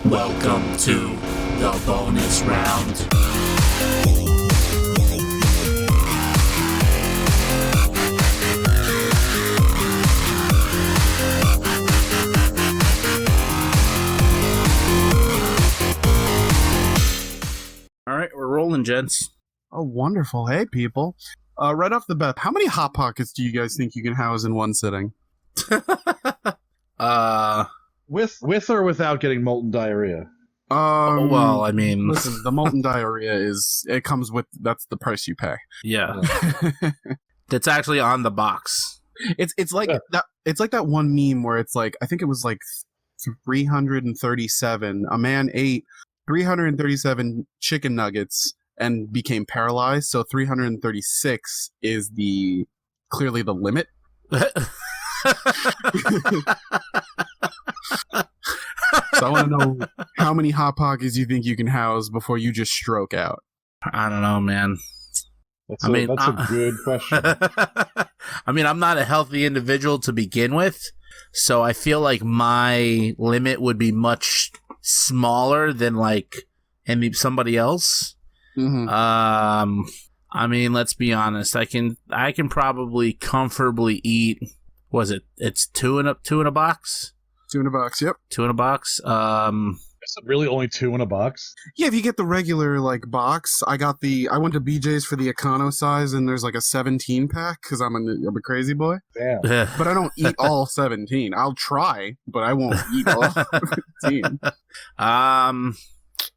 Welcome to the bonus round. All right, we're rolling, gents. Oh, wonderful. Hey, people. Right off the bat, how many Hot Pockets do you guys think you can house in one sitting? With or without getting molten diarrhea? Well, I mean... Listen, the molten diarrhea comes with, that's the price you pay. Yeah. It's actually on the box. It's like that. It's like that one meme where it's like, I think it was like 337. A man ate 337 chicken nuggets and became paralyzed. So 336 is clearly the limit. So I want to know how many Hot Pockets you think you can house before you just stroke out. I don't know, man. That's a good question. I mean, I'm not a healthy individual to begin with, so I feel like my limit would be much smaller than like somebody else. Mm-hmm. I mean, let's be honest. I can probably comfortably eat. Was it? It's two in a box. 2 in a box. Yep. 2 in a box. Is it really only 2 in a box? Yeah, if you get the regular box, I went to BJ's for the Econo size, and there's like a 17 pack because I'm a crazy boy. Damn. But I don't eat all 17. I'll try, but I won't eat all 17.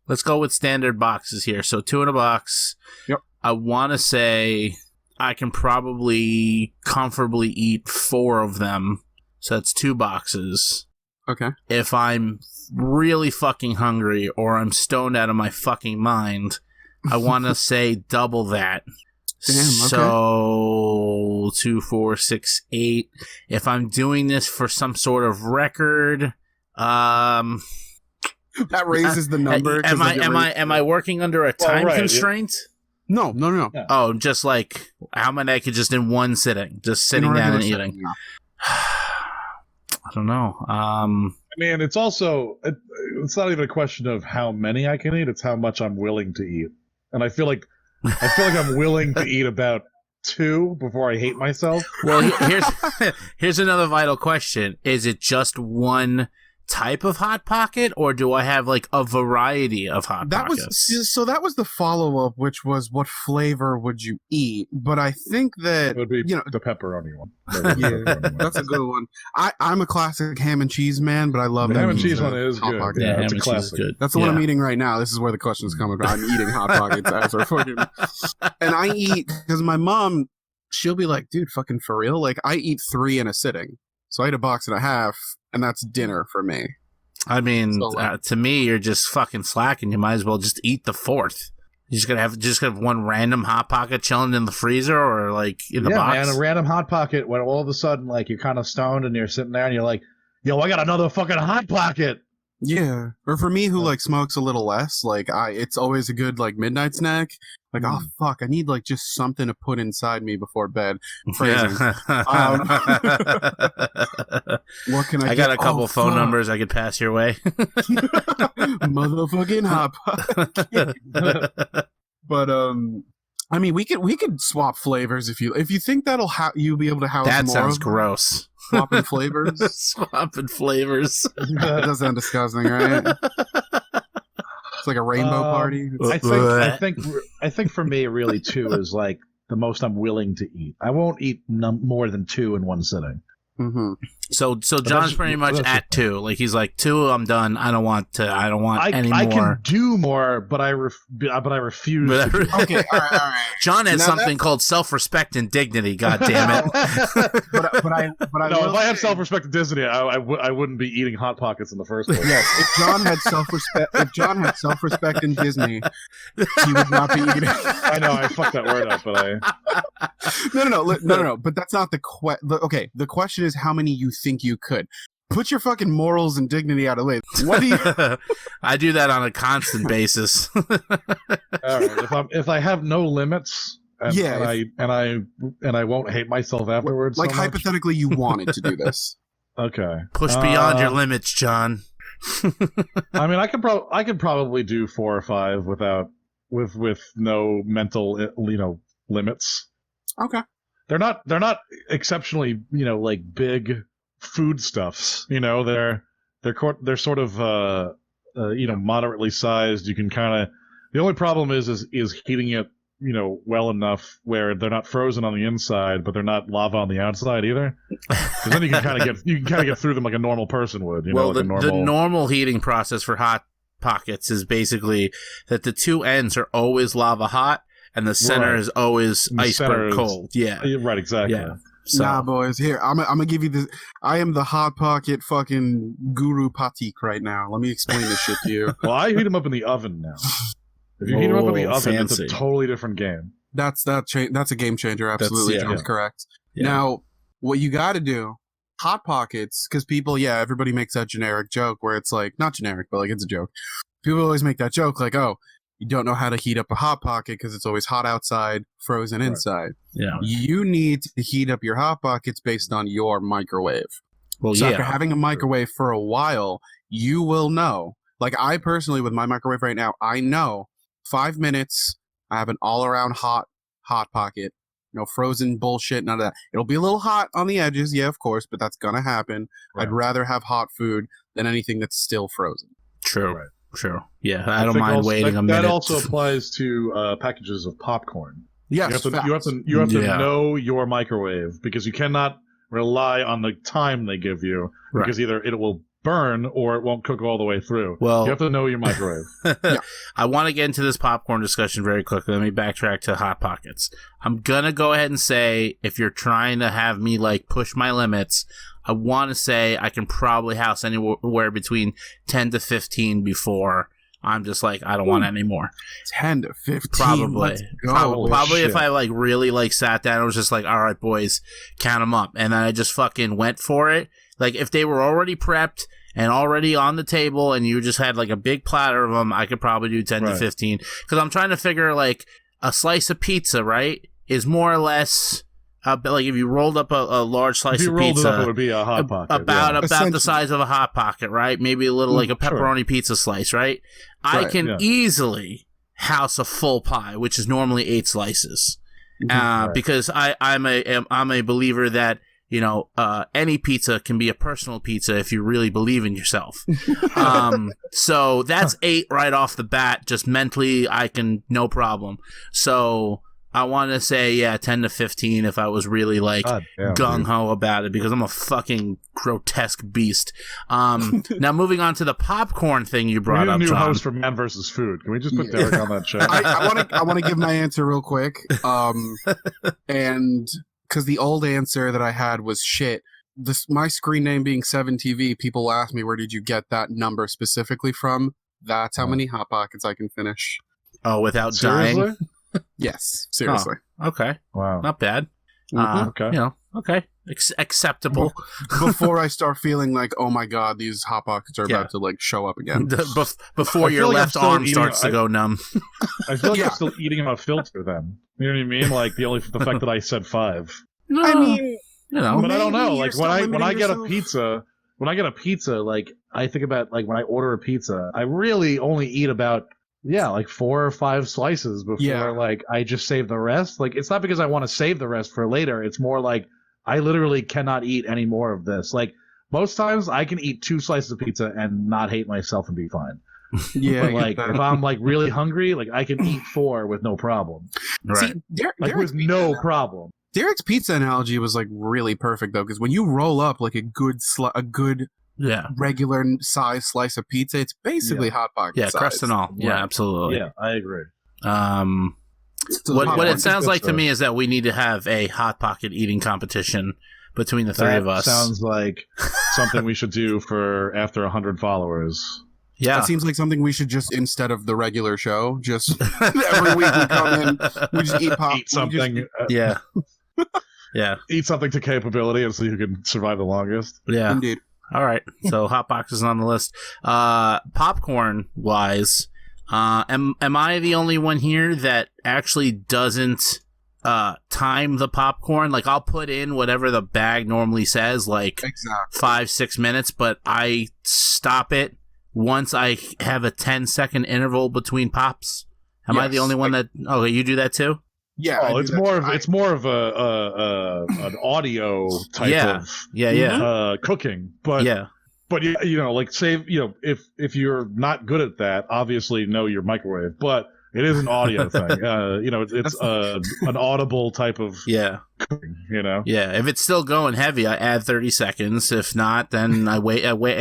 Let's go with standard boxes here. So 2 in a box. Yep. I want to say I can probably comfortably eat 4 of them. So that's 2 boxes. Okay. If I'm really fucking hungry or I'm stoned out of my fucking mind, I want to say double that. Damn, okay. So 2, 4, 6, 8. If I'm doing this for some sort of record, that raises the number. Am I working under a time constraint? Yeah. No. Yeah. Oh, just like how many I could just in one sitting, just sitting down and eating. Yeah. I don't know. I mean, it's also it's not even a question of how many I can eat; it's how much I'm willing to eat. And I feel like I'm willing to eat about 2 before I hate myself. Well, here's another vital question: is it just one type of Hot Pocket, or do I have like a variety of Hot Pockets? That was the follow-up, which was what flavor would you eat? But I think that It would be the pepperoni one. Yeah, that's a good one. I'm a classic ham and cheese man, but I love The that ham and cheese one is Hot good. Pocket. Yeah, That's ham a and cheese is classic. good. That's the one I'm eating right now. This is where the question's coming from. I'm eating Hot Pockets as we're fucking... And I eat... Because my mom, she'll be like, dude, fucking for real? Like, I eat 3 in a sitting. So I eat a box and a half, and that's dinner for me. I mean, So, to me, you're just fucking slacking. You might as well just eat the 4th. You're just gonna have one random Hot Pocket chilling in the freezer or like in the box. Yeah, man, a random Hot Pocket when all of a sudden like you're kind of stoned and you're sitting there and you're like, yo, I got another fucking Hot Pocket. Yeah. Or for me, who like smokes a little less, like it's always a good like midnight snack. Like, oh fuck, I need like just something to put inside me before bed. Phrasing. What can I got get? a couple phone numbers I could pass your way. Motherfucking Hot Pocket. But I mean, we could swap flavors if you think that'll you'll be able to house That more. sounds of gross. Swapping flavors. Swapping flavors. That does sound disgusting, right? It's like a rainbow party. I think for me, really 2 is like the most I'm willing to eat. I won't eat more than 2 in one sitting. Mm-hmm. So John's pretty much at 2. Like he's like 2. I'm done. I don't want any more. I can do more, but I refuse. to do Okay, all right. John has Now something called self-respect and dignity. God damn it! But I No, if I had self-respect and dignity, I wouldn't be eating Hot Pockets in the first place. Yes, if John had self-respect in Disney, he would not be eating. I know I fucked that word up, but No. But that's not the question. Okay, the question is how many you think you could. Put your fucking morals and dignity out of the way. What do you? I do that on a constant basis. All right, if I have no limits, and I won't hate myself afterwards. Like so much. hypothetically, you wanted to do this. Okay. Push beyond your limits, John. I mean, I could probably do 4 or 5 with no mental limits. Okay. They're not exceptionally like big foodstuffs. They're sort of moderately sized. You can kind of. The only problem is heating it well enough where they're not frozen on the inside, but they're not lava on the outside either. Because then you can kind of get through them like a normal person would. The normal heating process for Hot Pockets is basically that the two ends are always lava hot and the center is always iceberg cold. Yeah, right, exactly. Yeah. So. Nah, boys. Here, I'm gonna give you this. I am the Hot Pocket fucking guru patik right now. Let me explain this shit to you. Well, I heat them up in the oven now. If you heat them up in the oven, fancy. It's a totally different game. That's a game changer. Absolutely, John's correct. Yeah. Now, what you got to do, Hot Pockets, because people, everybody makes that generic joke where it's like, not generic, but like it's a joke. People always make that joke like, oh, you don't know how to heat up a Hot Pocket because it's always hot outside, frozen inside. Yeah. You need to heat up your Hot Pockets based on your microwave. Well, so after having a microwave for a while, you will know. Like I personally, with my microwave right now, I know 5 minutes, I have an all-around hot pocket. No frozen bullshit, none of that. It'll be a little hot on the edges, yeah, of course, but that's gonna happen. Right. I'd rather have hot food than anything that's still frozen. True. Right. True. Yeah, I don't mind waiting a minute. That also applies to packages of popcorn. Yes, you have to know your microwave because you cannot rely on the time they give you because either it will burn or it won't cook all the way through. Well, you have to know your microwave. I want to get into this popcorn discussion very quickly. Let me backtrack to Hot Pockets. I'm gonna go ahead and say if you're trying to have me like push my limits, I want to say I can probably house anywhere between 10 to 15 before I'm just like I don't want any more. 10 to 15. Probably if I like really like sat down and was just like, all right, boys, count them up, and then I just fucking went for it. Like, if they were already prepped and already on the table and you just had, like, a big platter of them, I could probably do 10 to 15. Because I'm trying to figure, like, a slice of pizza, right, is more or less, like, if you rolled up a large slice of pizza. If you rolled it up, it would be a Hot Pocket. About the size of a Hot Pocket, right? Maybe a little, like, a pepperoni pizza slice, right? I can easily house a full pie, which is normally 8 slices. Because I'm a believer that any pizza can be a personal pizza if you really believe in yourself. So that's 8 right off the bat. Just mentally, I can, no problem. So I want to say, 10 to 15 if I was really like gung-ho about it because I'm a fucking grotesque beast. Now moving on to the popcorn thing you brought up, John. We need a new John. host for Man vs. Food. Can we just put Derek on that show? I want to give my answer real quick. And because the old answer that I had was shit. My screen name being 7TV, people ask me, where did you get that number specifically from? That's how many Hot Pockets I can finish. Oh, without Seriously? dying? Yes, seriously. Oh, okay. Wow. Not bad. Okay. Okay. Acceptable. Before I start feeling like, oh my god, these Hot Pockets are about to like show up again. Before your left arm starts to go numb. I feel like I'm still eating on a filter then. You know what I mean? Like the fact that I said 5. No, I mean, but I don't know. Like when I get a pizza, like I think about like when I order a pizza, I really only eat about 4 or 5 slices before like I just save the rest. Like it's not because I want to save the rest for later. It's more like I literally cannot eat any more of this. Like most times I can eat 2 slices of pizza and not hate myself and be fine. Yeah, but like if I'm like really hungry, like I can eat 4 with no problem. Right. See, with no problem. Derek's pizza analogy was like really perfect though, because when you roll up like a good regular size slice of pizza, it's basically Hot Pocket size. Crust and all. Yeah, absolutely. Yeah, I agree. What it sounds like to me is that we need to have a Hot Pocket eating competition between the three of us. Sounds like something we should do for after 100 followers. Yeah. That seems like something we should just, instead of the regular show, just every week we come in, we just eat something. Yeah. Eat something to capability and see who can survive the longest. Yeah. Indeed. All right. So Hot Box is on the list. Popcorn wise, am I the only one here that actually doesn't time the popcorn? Like I'll put in whatever the bag normally says, like 5-6 minutes, but I stop it once I have a 10-second interval between pops. Am I the only one that? Oh, you do that too? Yeah. Oh, it's more of an audio type of cooking, but you know, like say, you know, if you're not good at that, obviously know your microwave, but it is an audio thing. You know, it's an audible type of cooking, you know? Yeah, if it's still going heavy, I add 30 seconds. If not, then I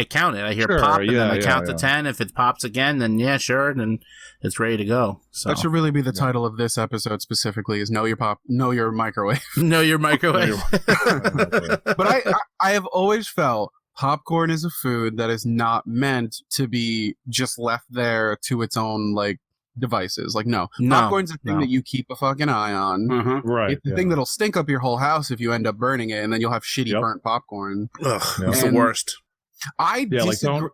count it. I hear pop, and then I count to 10. If it pops again, then then it's ready to go. So that should really be the title of this episode specifically is Know Your Microwave. Know your microwave. But I have always felt popcorn is a food that is not meant to be just left there to its own, like, devices. Like, no. Popcorn's a thing that you keep a fucking eye on. Mm-hmm. Right. It's the thing that'll stink up your whole house if you end up burning it, and then you'll have shitty burnt popcorn. Ugh, it's the worst. Like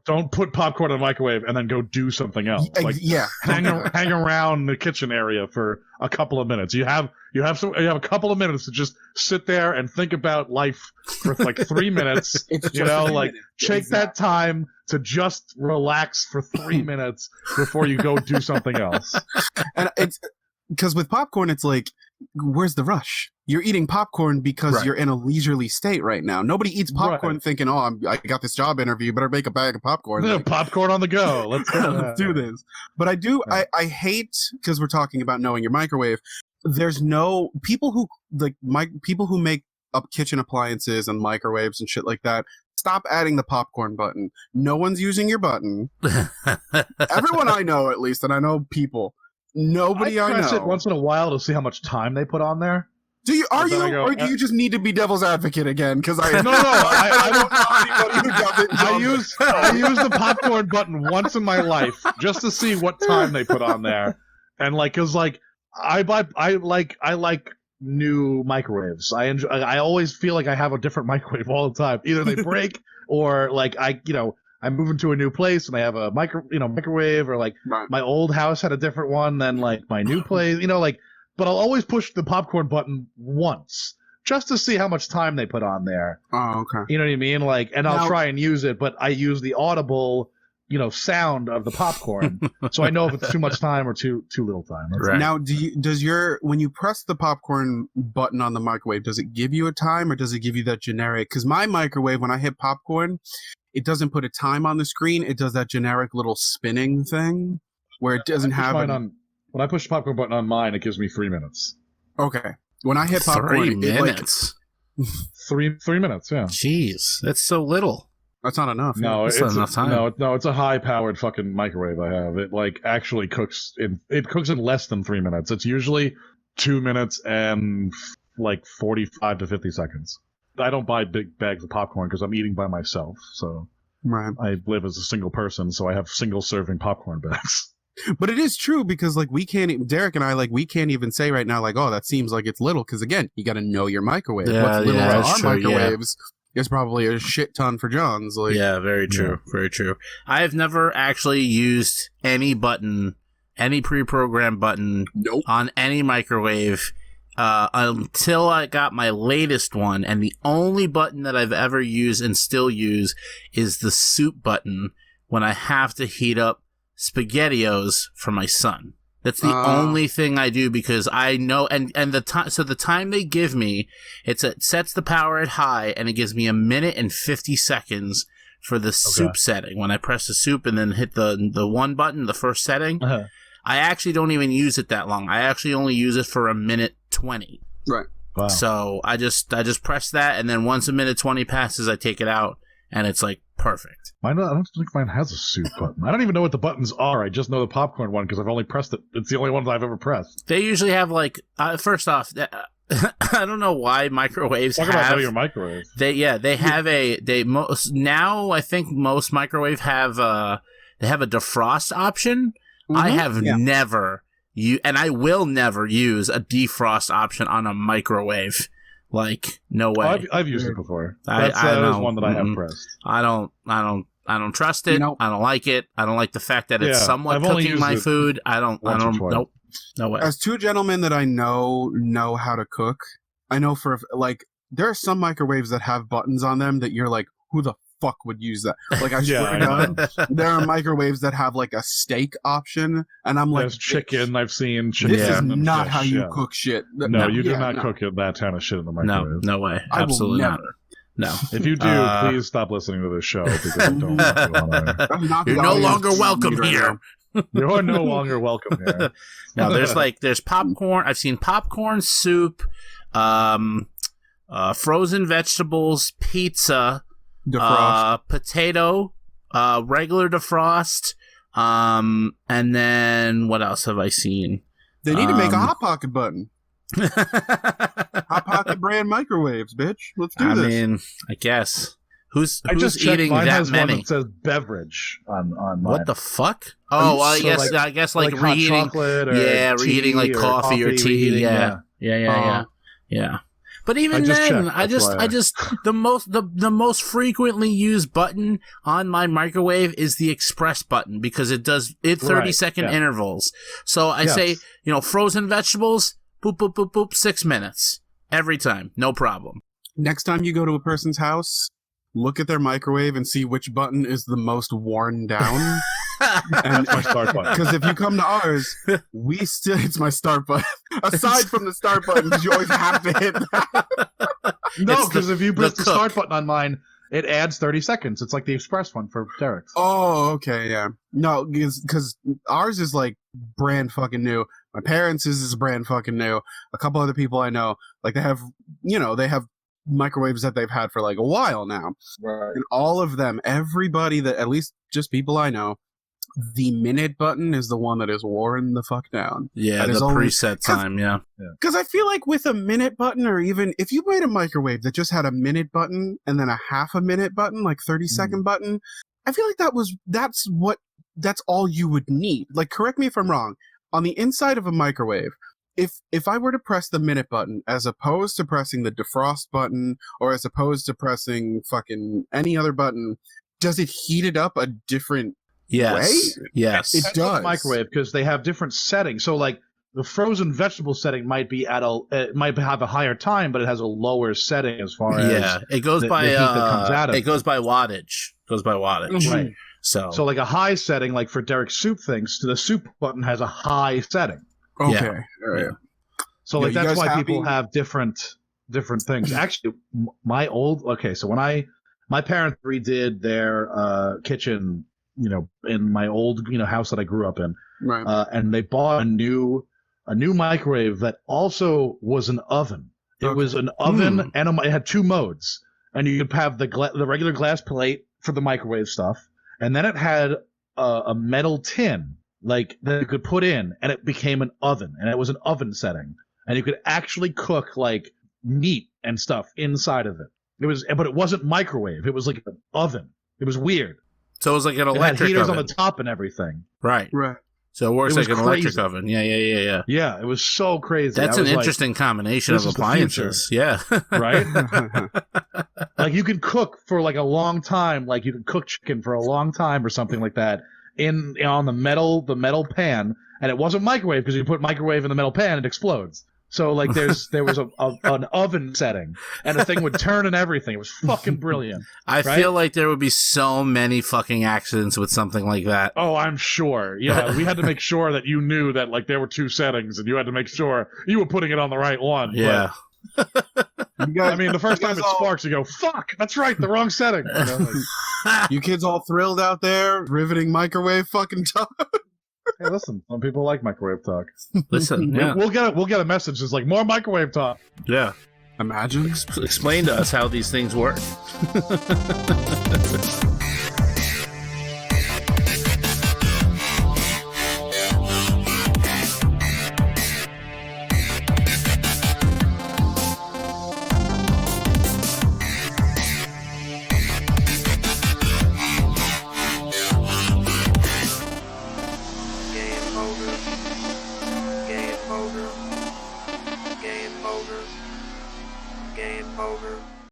don't put popcorn in the microwave and then go do something else. Like hang around the kitchen area for a couple of minutes. You have a couple of minutes to just sit there and think about life for like 3 minutes. Take that time to just relax for 3 minutes before you go do something else. And it's because with popcorn, it's like, where's the rush? You're eating popcorn because you're in a leisurely state right now. Nobody eats popcorn thinking, "Oh, I got this job interview. Better make a bag of popcorn." Popcorn on the go. Let's do this. But I do. I hate, because we're talking about knowing your microwave. There's no people who people who make up kitchen appliances and microwaves and shit like that. Stop adding the popcorn button. No one's using your button. Everyone I know, at least, and I know people. Nobody I press know. It once in a while to see how much time they put on there. Do you? Or do you just need to be devil's advocate again? Because I don't know anybody who does it. I use the popcorn button once in my life just to see what time they put on there, and I like new microwaves. I always feel like I have a different microwave all the time. Either they break or I'm moving to a new place and I have a microwave, or my old house had a different one than my new place, but I'll always push the popcorn button once just to see how much time they put on there. Oh, okay. You know what I mean? And I'll try and use it, but I use the audible, sound of the popcorn. So I know if it's too much time or too little time. Right. Now, when you press the popcorn button on the microwave, does it give you a time or does it give you that generic? Because my microwave, when I hit popcorn, it doesn't put a time on the screen. It does that generic little spinning thing where it doesn't have. When I push the popcorn button on mine, it gives me 3 minutes. Okay. When I hit popcorn, 3 minutes. 3 minutes. Yeah. Jeez, that's so little. That's not enough. No, it's not enough time. No, it's a high-powered fucking microwave I have. It actually cooks in less than 3 minutes. It's usually 2 minutes and 45 to 50 seconds. I don't buy big bags of popcorn because I'm eating by myself. So I live as a single person, so I have single-serving popcorn bags. But it is true because Derek and I we can't even say right now oh, that seems like it's little, because again, you got to know your microwave. What's little to our microwaves is probably a shit ton for John's. Yeah, very true. Very true. I have never actually used any pre-programmed button on any microwave until I got my latest one, and the only button that I've ever used and still use is the soup button when I have to heat up SpaghettiOs for my son. That's the only thing I do, because I know, and the time. So the time they give me, it sets the power at high, and it gives me 1 minute and 50 seconds for the soup setting. When I press the soup and then hit the one button, the first setting, I actually don't even use it that long. I actually only use it for 1 minute 20. Right. Wow. So I just press that, and then once 1 minute 20 passes, I take it out, and it's perfect. I don't think mine has a soup button. I don't even know what the buttons are. I just know the popcorn one because I've only pressed it. It's the only one that I've ever pressed. They usually have first off, I don't know why microwaves Talk about know your microwave. They have now I think most microwave have they have a defrost option. Mm-hmm. I have never and I will never use a defrost option on a microwave. No way. I've used it before. That is one that I have pressed. I don't trust it. I don't like it. I don't like the fact that it's somewhat cooking my food. I don't. Nope. No way. As two gentlemen that I know how to cook, I know there are some microwaves that have buttons on them that you're like, who the fuck would use that? Like, I swear to God, there are microwaves that have like a steak option, and I'm like, there's chicken. I've seen this chicken. is not fish, how you cook shit. No, you do not cook that kind of shit in the microwave. No way. I Absolutely will not. never. No. If you do, please stop listening to this show because I don't want you on there. You're no longer welcome here. You are no longer welcome here. No, there's popcorn. I've seen popcorn, soup, frozen vegetables, pizza, potato, regular defrost, and then what else have I seen? They need to make a Hot Pocket button. Hot Pocket brand microwaves, bitch. Let's do this. I mean, I guess. Who's just eating mine that has many? One that says beverage on mine. What the fuck? Oh, well, so I guess like hot reheating. chocolate or reheating like coffee or tea. Reheating, Yeah. But even then, I just the most frequently used button on my microwave is the express button because it does 30-second intervals. So I say, frozen vegetables, boop boop boop boop, 6 minutes every time, no problem. Next time you go to a person's house, look at their microwave and see which button is the most worn down. That's my start button. Because if you come to ours, it's my start button. Aside from the start button, because you always have to hit that. No, because if you press the start button on mine, it adds 30 seconds. It's like the express one for Derek's. Oh, okay, yeah. No, because ours is like brand fucking new. My parents' is brand fucking new. A couple other people I know, like they have microwaves that they've had for like a while now. Right. And all of them, everybody that, at least just people I know, the minute button is the one that is worn the fuck down. Yeah, the preset time, yeah. Because I feel like with a minute button, or even if you made a microwave that just had a minute button and then a half a minute button, like 30-second button, I feel like that's all you would need. Like, correct me if I'm wrong. On the inside of a microwave, if I were to press the minute button as opposed to pressing the defrost button or as opposed to pressing fucking any other button, does it heat it up a different way? Yes. It does. Microwave, because they have different settings. So like the frozen vegetable setting might be it might have a higher time, but it has a lower setting as far as it goes by the heat that comes out of it goes by wattage. Right. So like a high setting, like for Derek's soup things, the soup button has a high setting. Okay. Yeah. All right. So like that's why people have different things. Actually, so when my parents redid their kitchen, in my old house that I grew up in, Right. and they bought a new microwave that also was an oven. It was an oven and it had two modes, and you could have the regular glass plate for the microwave stuff, and then it had a metal tin like that you could put in, and it became an oven, and it was an oven setting, and you could actually cook like meat and stuff inside of it. But it wasn't microwave. It was like an oven. It was weird. So it was like an electric it had heaters oven on the top and everything. Right. So it works like an electric oven. Yeah. Yeah, it was so crazy. That's an interesting combination of appliances. Yeah. Right? Like you could cook for like a long time, like you could cook chicken for a long time or something like that on the metal pan, and it wasn't microwave because you put microwave in the metal pan, it explodes. So like there was an oven setting, and the thing would turn and everything. It was fucking brilliant. I feel like there would be so many fucking accidents with something like that. Oh, I'm sure. Yeah, we had to make sure that you knew that like there were two settings, and you had to make sure you were putting it on the right one. Yeah. I mean, the first time it sparks, you go, "Fuck, that's right, the wrong setting." You kids all thrilled out there, riveting microwave fucking talk. Hey, listen, some people like microwave talk. Listen, yeah. We'll get a message that's like more microwave talk. Yeah. Imagine. Explain to us how these things work.